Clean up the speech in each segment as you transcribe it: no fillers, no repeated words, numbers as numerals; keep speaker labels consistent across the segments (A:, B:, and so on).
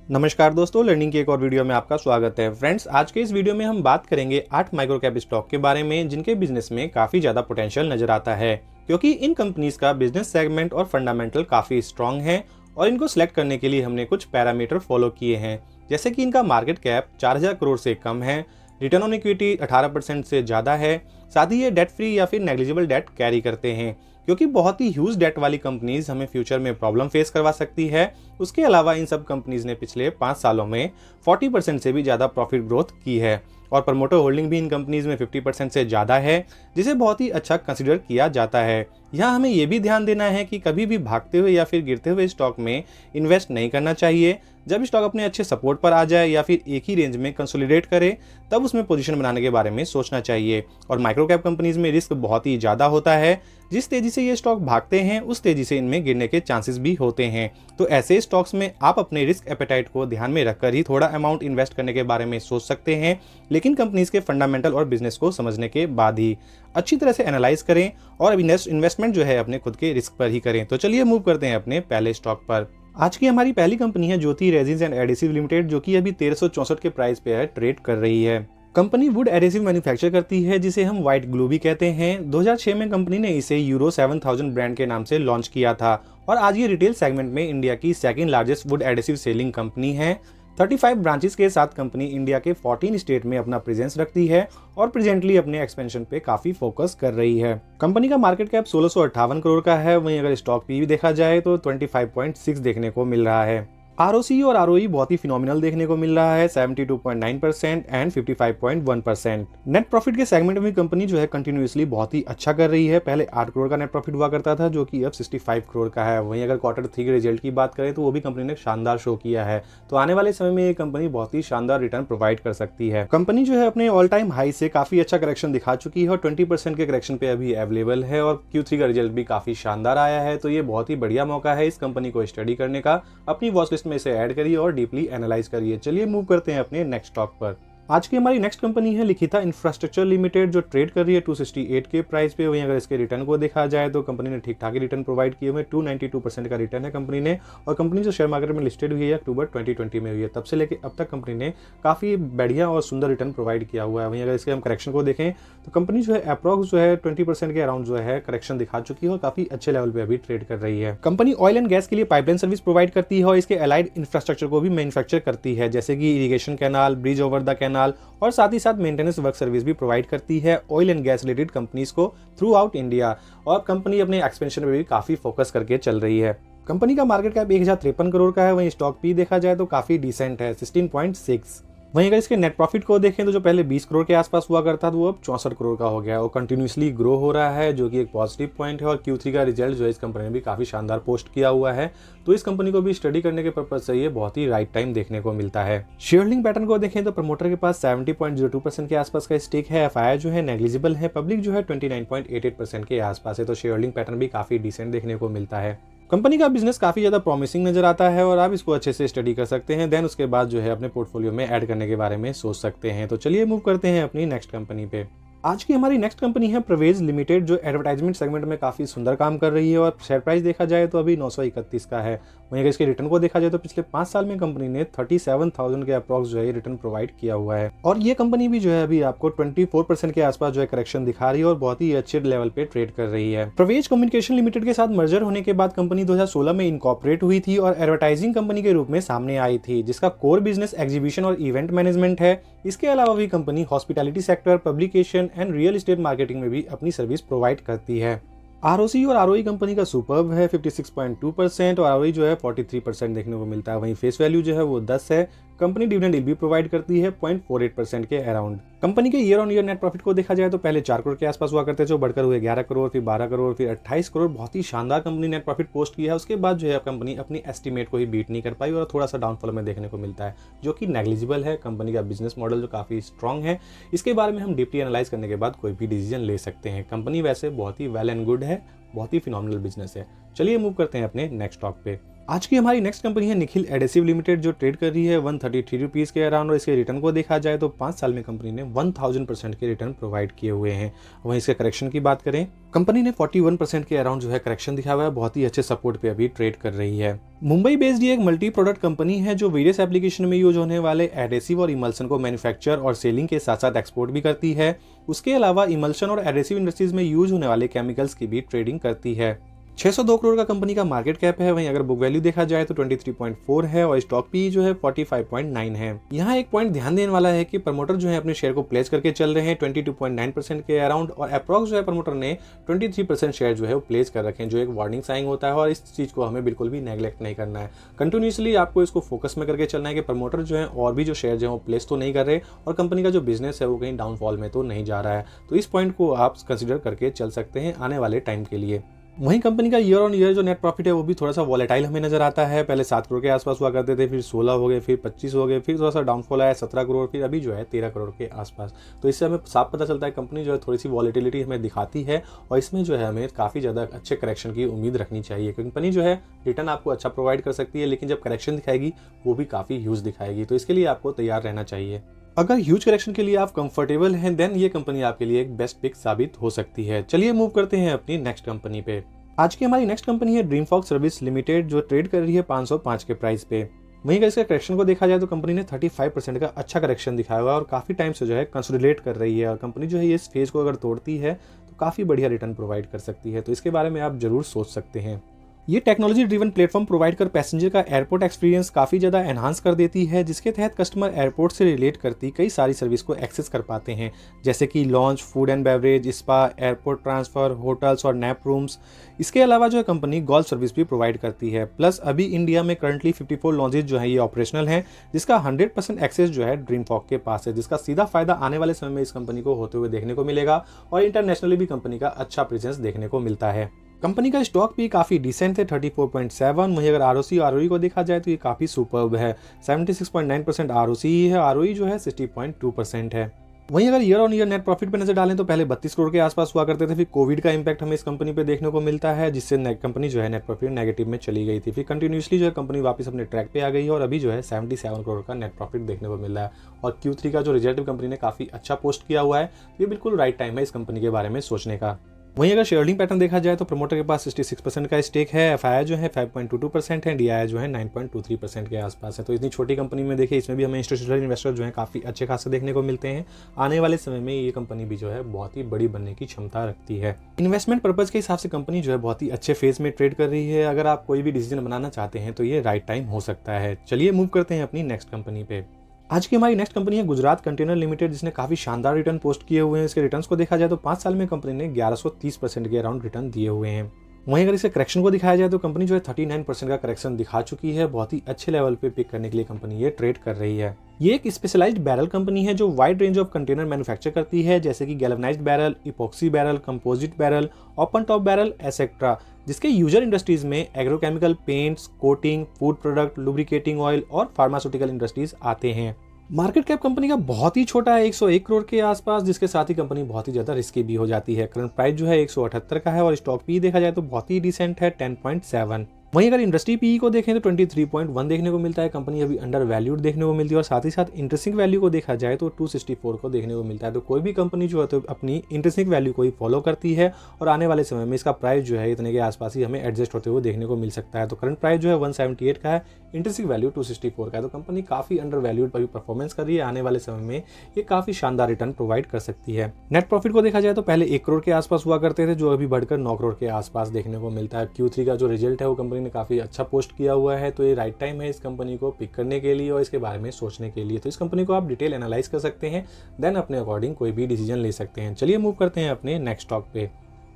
A: नमस्कार दोस्तों, लर्निंग की एक और वीडियो में आपका स्वागत है। फ्रेंड्स, आज के इस वीडियो में हम बात करेंगे 8 माइक्रो कैप स्टॉक के बारे में जिनके बिजनेस में काफ़ी ज़्यादा पोटेंशियल नजर आता है, क्योंकि इन कंपनीज का बिजनेस सेगमेंट और फंडामेंटल काफ़ी स्ट्रांग है। और इनको सिलेक्ट करने के लिए हमने कुछ पैरामीटर फॉलो किए हैं, जैसे कि इनका मार्केट कैप 4000 करोड़ से कम है, रिटर्न ऑन इक्विटी 18% से ज़्यादा है, साथ ही ये डेट फ्री या फिर नेग्लिजिबल डेट कैरी करते हैं, क्योंकि बहुत ही ह्यूज डेट वाली कंपनीज हमें फ्यूचर में प्रॉब्लम फेस करवा सकती है। उसके अलावा इन सब कंपनीज ने पिछले 5 सालों में 40% से भी ज़्यादा प्रॉफिट ग्रोथ की है और प्रमोटर होल्डिंग भी इन कंपनीज में 50% से ज़्यादा है, जिसे बहुत ही अच्छा कंसिडर किया जाता है। यहाँ हमें यह भी ध्यान देना है कि कभी भी भागते हुए या फिर गिरते हुए स्टॉक में इन्वेस्ट नहीं करना चाहिए। जब स्टॉक अपने अच्छे सपोर्ट पर आ जाए या फिर एक ही रेंज में कंसोलिडेट करे, तब उसमें पोजीशन बनाने के बारे में सोचना चाहिए। और माइक्रो कैप कंपनीज में रिस्क बहुत ही ज़्यादा होता है। जिस तेजी से ये स्टॉक भागते हैं उस तेजी से इनमें गिरने के चांसेस भी होते हैं। तो ऐसे स्टॉक्स में आप अपने रिस्क एपेटाइट को ध्यान में रखकर ही थोड़ा अमाउंट इन्वेस्ट करने के बारे में सोच सकते हैं, लेकिन कंपनीज के फंडामेंटल और बिजनेस को समझने के बाद ही अच्छी तरह से एनालाइज करें और इन्वेस्टमेंट जो है अपने खुद के रिस्क पर ही करें। तो चलिए मूव करते हैं अपने पहले स्टॉक पर। आज की हमारी पहली कंपनी है ज्योति रेजिन्स एंड एडेसिव लिमिटेड, जो कि अभी 1364 के प्राइस पे है ट्रेड कर रही है। कंपनी वुड एडेसिव मैन्युफैक्चर करती है, जिसे हम व्हाइट ग्लू भी कहते हैं। 2006 में कंपनी ने इसे यूरो 7000 ब्रांड के नाम से लॉन्च किया था और आज ये रिटेल सेगमेंट में इंडिया की second largest would adhesive selling company है। 35 ब्रांचेस के साथ कंपनी इंडिया के 14 स्टेट में अपना प्रेजेंस रखती है और प्रेजेंटली अपने एक्सपेंशन पे काफी फोकस कर रही है। कंपनी का मार्केट कैप 1658 करोड़ का है। वहीं अगर स्टॉक पी देखा जाए तो 25.6 देखने को मिल रहा है। आरओसी और आरओई बहुत ही फिनोमिनल देखने को मिल रहा है, 72.9% एंड 55.1%। नेट प्रॉफिट के सेगमेंट में कंपनी जो है कंटिन्यूअसली बहुत ही अच्छा कर रही है। पहले 8 करोड़ का नेट प्रॉफिट हुआ करता था, जो कि अब 65 करोड़ का है। वहीं अगर Q3 के रिजल्ट की बात करें तो वो भी कंपनी ने शानदार शो किया है। तो आने वाले समय में ये कंपनी बहुत ही शानदार रिटर्न प्रोवाइड कर सकती है। कंपनी जो है अपने ऑल टाइम हाई से काफी अच्छा करेक्शन दिखा चुकी है और 20% के करेक्शन पे अभी अवेलेबल है और Q3 का रिजल्ट भी काफी शानदार आया है। तो ये बहुत ही बढ़िया मौका है इस कंपनी को स्टडी करने का। अपनी वॉच लिस्ट में इसे ऐड करिए और डीपली एनालाइज करिए। चलिए मूव करते हैं अपने नेक्स्ट स्टॉक पर। आज की हमारी नेक्स्ट कंपनी है लिखिता इंफ्रास्ट्रक्चर लिमिटेड, जो ट्रेड कर रही है 268 के प्राइस पे। वहीं अगर इसके रिटर्न को देखा जाए तो कंपनी ने ठीक ठाक ही रिटर्न प्रोवाइड किए हुए, 292% का रिटर्न है कंपनी ने। और कंपनी जो शेयर मार्केट में लिस्टेड हुई है अक्टूबर 2020 में हुई है, तब से लेकर अब तक कंपनी ने काफी बढ़िया और सुंदर रिटर्न प्रोवाइड किया हुआ है। वहीं अगर इसके हम करेक्शन को देखें तो कंपनी जो है अप्रॉक्स जो है 20% के अराउंड जो है करेक्शन दिखा चुकी है और काफी अच्छे लेवल पे अभी ट्रेड कर रही है। कंपनी ऑयल एंड गैस के लिए पाइपलाइन सर्विस प्रोवाइड करती है और इसके अलाइड इंफ्रास्ट्रक्चर को भी मैन्युफैक्चर करती है, जैसे कि irrigation canal, bridge over the canal और साथ ही साथ मेंटेनेंस वर्क सर्विस भी प्रोवाइड करती है oil and gas related companies को थ्रू आउट इंडिया। और कंपनी अपने एक्सपेंशन में भी काफी फोकस करके चल रही है। कंपनी का मार्केट कैप 1053 करोड़ का है। वहीं स्टॉक पी देखा जाए तो काफी डिसेंट है, 16.6। वहीं अगर इसके नेट प्रॉफिट को देखें तो जो पहले 20 करोड़ के आसपास हुआ करता था वो अब 64 करोड़ का हो गया और कंटिन्यूसली ग्रो हो रहा है, जो कि एक पॉजिटिव पॉइंट है। और Q3 का रिजल्ट जो है इस कंपनी ने भी काफी शानदार पोस्ट किया हुआ है। तो इस कंपनी को भी स्टडी करने के पर्पज से ये बहुत ही राइट टाइम देखने को मिलता है। शेयर होल्डिंग पैटर्न को देखें तो प्रमोटर के पास 70.02% के आसपास का स्टेक है। एफआईआई जो है नेग्लिजिबल है। पब्लिक जो है 29.88% के आसपास है। तो शेयर होल्डिंग पैटर्न भी काफी डिसेंट देखने को मिलता है। कंपनी का बिजनेस काफी ज्यादा प्रॉमिसिंग नजर आता है और आप इसको अच्छे से स्टडी कर सकते हैं। देन उसके बाद जो है अपने पोर्टफोलियो में ऐड करने के बारे में सोच सकते हैं। तो चलिए मूव करते हैं अपनी नेक्स्ट कंपनी पे। आज की हमारी नेक्स्ट कंपनी है प्रवेज लिमिटेड, जो एडवर्टाइजमेंट सेगमेंट में काफी सुंदर काम कर रही है और शेयर प्राइस देखा जाए तो अभी 931 का है। वहीं अगर इसके रिटर्न को देखा जाए तो पिछले 5 साल में कंपनी ने 37,000 के अप्रॉक्स जो है रिटर्न प्रोवाइड किया हुआ है। और ये कंपनी भी जो है अभी आपको 24% के आसपास जो है करेक्शन दिखा रही है और बहुत ही अच्छे लेवल पे ट्रेड कर रही है। प्रवेज कम्युनिकेशन लिमिटेड के साथ मर्जर होने के बाद कंपनी 2016 में इनकॉर्पोरेट हुई थी और एडवर्टाइजिंग कंपनी के रूप में सामने आई थी, जिसका कोर बिजनेस एग्जीबिशन और इवेंट मैनेजमेंट है। इसके अलावा भी company hospitality sector, publication and real estate marketing में भी अपनी सर्विस प्रोवाइड करती है। आरओसी और आरओई कंपनी का सुपर्ब है, 56.2% और आरओई जो है 43% देखने को मिलता है। वहीं फेस वैल्यू जो है वो 10 है। कंपनी डिविडेंड भी प्रोवाइड करती है 0.48% के अराउंड। कंपनी के year on year net profit को देखा जाए तो पहले 4 करोड़ के आसपास हुआ करते, जो बढ़कर हुए 11 करोड़, फिर 12 करोड़, फिर 28 करोड़। बहुत ही शानदार कंपनी नेट प्रॉफिट पोस्ट किया है। उसके बाद जो है कंपनी अपनी एस्टीमेट को ही बीट नहीं कर पाई और थोड़ा सा डाउनफॉल में देखने को मिलता है, जो कि नेग्लिजिबल है। कंपनी का बिजनेस मॉडल जो काफी स्ट्रॉन्ग है, इसके बारे में हम डीपली एनालाइज करने के बाद कोई भी डिसीजन ले सकते हैं। कंपनी वैसे बहुत ही वेल एंड गुड है, बहुत ही फिनोमिनल बिजनेस है। चलिए मूव करते हैं अपने नेक्स्ट स्टॉक पे। आज की हमारी नेक्स्ट कंपनी है निखिल एडेसिव लिमिटेड, जो ट्रेड कर रही है 133 रुपीज़ के अराउंड। और इसके रिटर्न को देखा जाए तो 5 साल में कंपनी ने 1000% के रिटर्न प्रोवाइड किए हुए हैं। वहीं इसके करेक्शन की बात करें, कंपनी ने 41% के अराउंड जो है करेक्शन दिखाया हुआ है, बहुत ही अच्छे सपोर्ट पे अभी ट्रेड कर रही है। मुंबई बेस्ड ये एक मल्टी प्रोडक्ट कंपनी है जो वेरियस एप्लीकेशन में यूज होने वाले एडेसिव और इमल्सन को मैन्युफैक्चर और सेलिंग के साथ साथ एक्सपोर्ट भी करती है। उसके अलावा इमल्सन और एडेसिव इंडस्ट्रीज में यूज होने वाले केमिकल्स की भी ट्रेडिंग करती है। 602 करोड़ का कंपनी का मार्केट कैप है। वहीं अगर बुक वैल्यू देखा जाए तो 23.4 है और स्टॉक पी जो है 45.9 है। यहाँ एक पॉइंट ध्यान देने वाला है कि प्रमोटर जो है अपने शेयर को प्लेस करके चल रहे हैं 22.9% के अराउंड, और अप्रॉक्स जो है प्रमोटर ने 23% शेयर जो है वो प्लेस कर रखे हैं, जो एक वार्निंग साइन होता है। और इस चीज को हमें बिल्कुल भी नेग्लेक्ट नहीं करना है। कंटिन्यूसली आपको इसको फोकस में करके चलना है कि प्रमोटर जो है और भी जो शेयर जो है वो प्लेस तो नहीं कर रहे और कंपनी का जो बिजनेस है वो कहीं डाउनफॉल में तो नहीं जा रहा है। तो इस पॉइंट को आप कंसिडर करके चल सकते हैं आने वाले टाइम के लिए। वहीं कंपनी का ईयर ऑन ईयर जो नेट प्रॉफिट है वो भी थोड़ा सा वॉलेटाइल हमें नजर आता है। पहले 7 करोड़ के आसपास हुआ करते थे, फिर 16 हो गए, फिर 25 हो गए, फिर थोड़ा सा डाउनफॉल आया 17 करोड़, फिर अभी जो है 13 करोड़ के आसपास। तो इससे हमें साफ पता चलता है कंपनी जो है थोड़ी सी वॉलेटिलिटी हमें दिखाती है और इसमें जो है हमें काफ़ी ज़्यादा अच्छे करेक्शन की उम्मीद रखनी चाहिए। कंपनी जो है रिटर्न आपको अच्छा प्रोवाइड कर सकती है, लेकिन जब करेक्शन दिखाएगी वो भी काफ़ी ह्यूज दिखाएगी। तो इसके लिए आपको तैयार रहना चाहिए। अगर ह्यूज करेक्शन के लिए आप कंफर्टेबल हैं देन ये कंपनी आपके लिए एक बेस्ट पिक साबित हो सकती है। चलिए मूव करते हैं अपनी नेक्स्ट कंपनी पे। आज की हमारी नेक्स्ट कंपनी है ड्रीमफॉक्स सर्विस लिमिटेड, जो ट्रेड कर रही है 505 के प्राइस पे। वहीं अगर इसका करेक्शन को देखा जाए तो कंपनी ने 35% का अच्छा करेक्शन दिखाया हुआ है और काफी टाइम से जो है कंसोलिडेट कर रही है। और कंपनी जो है इस फेज को अगर तोड़ती है तो काफी बढ़िया रिटर्न प्रोवाइड कर सकती है। तो इसके बारे में आप जरूर सोच सकते हैं। ये टेक्नोलॉजी ड्रिवन प्लेटफॉर्म प्रोवाइड कर पैसेंजर का एयरपोर्ट एक्सपीरियंस काफ़ी ज़्यादा एनहांस कर देती है, जिसके तहत कस्टमर एयरपोर्ट से रिलेट करती कई सारी सर्विस को एक्सेस कर पाते हैं, जैसे कि launch, food and beverage, spa, airport transfer, hotels और नैप रूम्स। इसके अलावा जो है कंपनी गोल्फ सर्विस भी प्रोवाइड करती है। प्लस अभी इंडिया में करंटली 54 लॉन्चेज जो है ये ऑपरेशनल हैं, जिसका 100% एक्सेस जो है ड्रीमफॉक के पास है, जिसका सीधा फायदा आने वाले समय में इस कंपनी को होते हुए देखने को मिलेगा। और इंटरनेशनली भी कंपनी का अच्छा प्रेजेंस देखने को मिलता है। कंपनी का स्टॉक भी काफ़ी डिसेंट है 34.7। वहीं अगर आरओसी आरओई को देखा जाए तो ये काफ़ी सुपर्ब है, 76.9% आरओसी है, आरओई जो है 60.2% है। वहीं अगर year on year net profit पे नजर डालें तो पहले 32 करोड़ के आसपास हुआ करते थे, फिर कोविड का इंपैक्ट हमें इस कंपनी पे देखने को मिलता है, जिससे कंपनी जो है नेट प्रॉफिट नेगेटिव में चली गई थी। फिर कंटिन्यूसली जो है कंपनी वापस अपने ट्रैक पे आ गई है और अभी जो है 77 करोड़ का नेट प्रॉफिट देखने को मिल रहा है। और Q3 का जो रिजल्ट कंपनी ने काफ़ी अच्छा पोस्ट किया हुआ है। ये बिल्कुल राइट टाइम है इस कंपनी के बारे में सोचने का। वहीं अगर शेयर होल्डिंग पैटर्न देखा जाए तो प्रमोटर के पास 66% का स्टेक है, एफआईआई जो है 5.22% है, डीआईआई जो है 9.23% के आसपास है। तो इतनी छोटी कंपनी में देखिए इसमें भी हमें इंस्टीट्यूशनल इन्वेस्टर जो है काफ़ी अच्छे खासे देखने को मिलते हैं। आने वाले समय में ये कंपनी भी जो है बहुत ही बड़ी बनने की क्षमता रखती है। इन्वेस्टमेंट पर्पज के हिसाब से कंपनी जो है बहुत ही अच्छे फेज में ट्रेड कर रही है। अगर आप कोई भी डिसीजन बनाना चाहते हैं तो ये राइट टाइम हो सकता है। चलिए मूव करते हैं अपनी नेक्स्ट कंपनी पे। आज की हमारी नेक्स्ट कंपनी है गुजरात कंटेनर लिमिटेड, जिसने काफी शानदार रिटर्न पोस्ट किए हुए हैं। इसके रिटर्न्स को देखा जाए तो 5 साल में कंपनी ने 1130% के अराउंड रिटर्न दिए हुए हैं। वहीं अगर इसके करेक्शन को दिखाया जाए तो कंपनी जो है 39% का करेक्शन दिखा चुकी है। बहुत ही अच्छे लेवल पे पिक करने के लिए कंपनी ये ट्रेड कर रही है। ये एक स्पेशलाइज्ड बैरल कंपनी है जो wide range of container manufacture करती है, जैसे कि galvanized barrel, epoxy barrel, composite barrel, open top barrel etcetera, जिसके यूजर इंडस्ट्रीज में agrochemical, paints, coating, food product, lubricating oil और फार्मास्यूटिकल इंडस्ट्रीज आते हैं। मार्केट कैप कंपनी का बहुत ही छोटा है, 101 करोड़ के आसपास, जिसके साथ ही कंपनी बहुत ही ज्यादा रिस्की भी हो जाती है। करंट प्राइस जो है 178 का है और स्टॉक पी देखा जाए तो बहुत ही डिसेंट है 10.7। वहीं अगर इंडस्ट्री पी को देखें तो 23.1 देखने को मिलता है। कंपनी अभी अंडर वैल्यूड देखने को मिलती है और साथ ही साथ इंटरेस्टिंग वैल्यू को देखा जाए तो 264 को देखने को मिलता है। तो कोई भी कंपनी जो है तो अपनी इंटरेस्टिंग वैल्यू को ही फॉलो करती है और आने वाले समय में इसका प्राइस जो है इतने के आसपास ही हमें एडजस्ट होते हुए देखने को मिल सकता है। तो करंट प्राइस जो है 178 का है, इंटरेस्टिंग वैल्यू 264 का है। तो कंपनी काफी अंडर वैल्यूड पर परफॉर्मेंस कर रही है। आने वाले समय में ये काफी शानदार रिटर्न प्रोवाइड कर सकती है। नेट प्रॉफिट को देखा जाए तो पहले 1 करोड़ के आसपास हुआ करते थे, जो अभी बढ़कर 9 करोड़ के आसपास देखने को मिलता है। Q3 का जो रिजल्ट है वो कंपनी ने काफी अच्छा पोस्ट किया हुआ है। तो ये राइट टाइम है इस कंपनी को पिक करने के लिए और इसके बारे में सोचने के लिए। तो इस कंपनी को आप डिटेल एनालाइज कर सकते हैं, देन अपने अकॉर्डिंग कोई भी डिसीजन ले सकते हैं। चलिए मूव करते हैं अपने नेक्स्ट स्टॉक पे।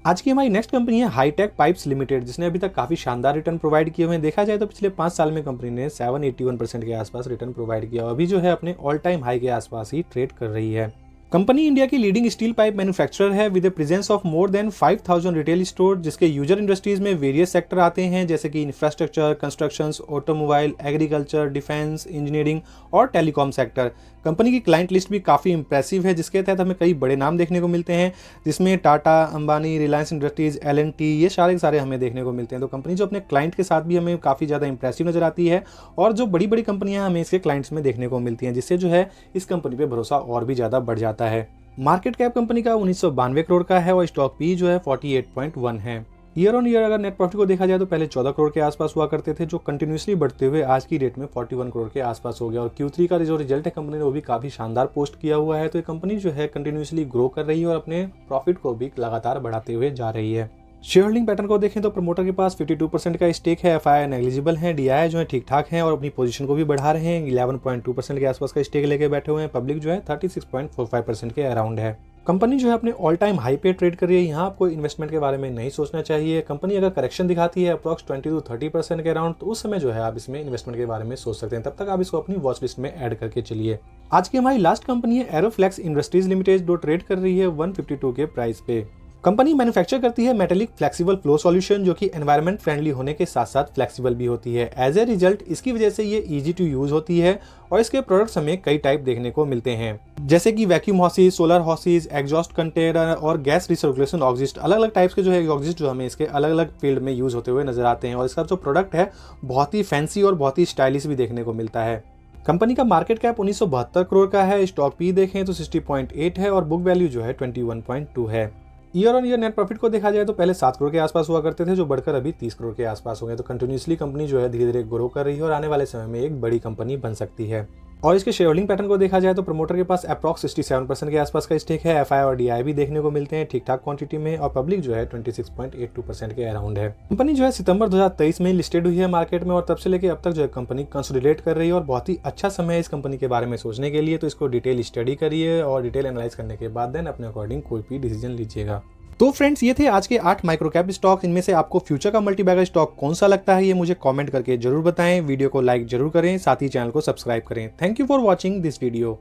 A: आज की हमारी नेक्स्ट कंपनी है हाईटेक पाइप्स लिमिटेड, जिसने अभी तक काफी शानदार रिटर्न प्रोवाइड किए हुए हैं। देखा जाए तो पिछले 5 साल में कंपनी ने 781% के आसपास रिटर्न प्रोवाइड किया। अभी जो है अपने ऑल टाइम हाई के आसपास ही ट्रेड कर रही है। कंपनी इंडिया की लीडिंग स्टील पाइप मैन्युफैक्चरर है with A presence of more than 5000 retail store, जिसके यूजर इंडस्ट्रीज में वेरियस सेक्टर आते हैं जैसे कि infrastructure, constructions, automobile, agriculture, defence, engineering और टेलीकॉम सेक्टर। कंपनी की क्लाइंट लिस्ट भी काफ़ी इंप्रेसिव है, जिसके तहत हमें कई बड़े नाम देखने को मिलते हैं, जिसमें टाटा, अंबानी, रिलायंस इंडस्ट्रीज, L&T, ये सारे हमें देखने को मिलते हैं। तो कंपनी जो अपने क्लाइंट के साथ भी हमें काफ़ी ज़्यादा इंप्रेसिव नजर आती है और जो बड़ी बड़ी कंपनियां हमें इसके क्लाइंट्स में देखने को मिलती हैं, जिससे जो है इस कंपनी पे भरोसा और भी ज़्यादा बढ़ जाता है। मार्केट कैप कंपनी का 1992 करोड़ का है और स्टॉक पी जो है 48.1 है। ईयर ऑन ईयर अगर नेट प्रॉफिट को देखा जाए तो पहले 14 करोड़ के आसपास हुआ करते थे, जो कंटिन्यूसली बढ़ते हुए आज की डेट में 41 करोड़ के आसपास हो गया। और Q3 का जो रिजल्ट है कंपनी ने वो भी काफी शानदार पोस्ट किया हुआ है। तो ये कंपनी जो है कंटिन्यूसली ग्रो कर रही है और अपने प्रॉफिट को भी लगातार बढ़ाते हुए जा रही है। शेयर होल्डिंग पैटर्न को देखें तो प्रमोटर के पास 52% का स्टेक है, FII नेग्लिजिबल है, DII जो है ठीक ठाक है और अपनी पोजीशन को भी बढ़ा रहे हैं। 11.2% के आसपास का स्टेक लेके बैठे हुए हैं। पब्लिक जो है 36.45% के अराउंड है। कंपनी जो है अपने ऑल टाइम हाई पे ट्रेड कर रही है। यहाँ आपको इन्वेस्टमेंट के बारे में नहीं सोचना चाहिए। कंपनी अगर करेक्शन दिखाती है अप्रॉक्स 20 to 30% के अराउंड, तो उस समय जो है आप इसमें इन्वेस्टमेंट के बारे में सोच सकते हैं। तब तक आप इसको अपनी वॉच लिस्ट में ऐड करके चलिए। आज की हमारी लास्ट कंपनी है एरोफ्लेक्स इंडस्ट्रीज लिमिटेड, जो ट्रेड कर रही है 152 के प्राइस पे। कंपनी मैन्युफैक्चर करती है मेटेलिक फ्लेक्सिबल फ्लो सॉल्यूशन, जो कि एनवायरनमेंट फ्रेंडली होने के साथ साथ फ्लेक्सिबल भी होती है। एज ए रिजल्ट इसकी वजह से ये इजी टू यूज होती है और इसके प्रोडक्ट्स हमें कई टाइप देखने को मिलते हैं, जैसे कि वैक्यूम हॉसीज, सोलर हॉसीज, एग्जॉस्ट कंटेनर और गैस रिसर्कुलेशन ऑक्सिस्ट। अलग अलग टाइप्स के जो है ऑक्सिस्ट जो हमें इसके अलग अलग फील्ड में यूज होते हुए नजर आते हैं और इसका जो प्रोडक्ट है बहुत ही फैंसी और बहुत ही स्टाइलिश भी देखने को मिलता है। कंपनी का मार्केट कैप 1972 करोड़ का है। स्टॉक पी देखें तो 60.8 है और बुक वैल्यू जो है 21.2 है। Year on year net profit को देखा जाए तो पहले 7 करोड़ के आसपास हुआ करते थे, जो बढ़कर अभी 30 करोड़ के आसपास हो गए। तो कंटिन्यूसली कंपनी जो है धीरे धीरे ग्रो कर रही है और आने वाले समय में एक बड़ी कंपनी बन सकती है। और इसके शेयर होल्डिंग पैटर्न को देखा जाए तो प्रमोटर के पास अप्रॉक्स 67% के आसपास का स्टेक है। FII और DII भी देखने को मिलते हैं ठीक ठाक क्वांटिटी में और पब्लिक जो है 26.82% के अराउंड है। कंपनी जो है सितंबर 2023 में लिस्टेड हुई है मार्केट में और तब से लेके अब तक जो है कंपनी कंसोलिडेट कर रही है और बहुत ही अच्छा समय है इस कंपनी के बारे में सोचने के लिए। तो इसको डिटेल स्टडी करिए और डिटेल एनालाइज करने के बाद देन अपने अकॉर्डिंग कोई भी डिसीजन लीजिएगा। तो फ्रेंड्स ये थे आज के 8 माइक्रोकैप स्टॉक। इनमें से आपको फ्यूचर का मल्टीबैगर स्टॉक कौन सा लगता है ये मुझे कमेंट करके जरूर बताएं। वीडियो को लाइक जरूर करें, साथ ही चैनल को सब्सक्राइब करें। Thank you for watching this video.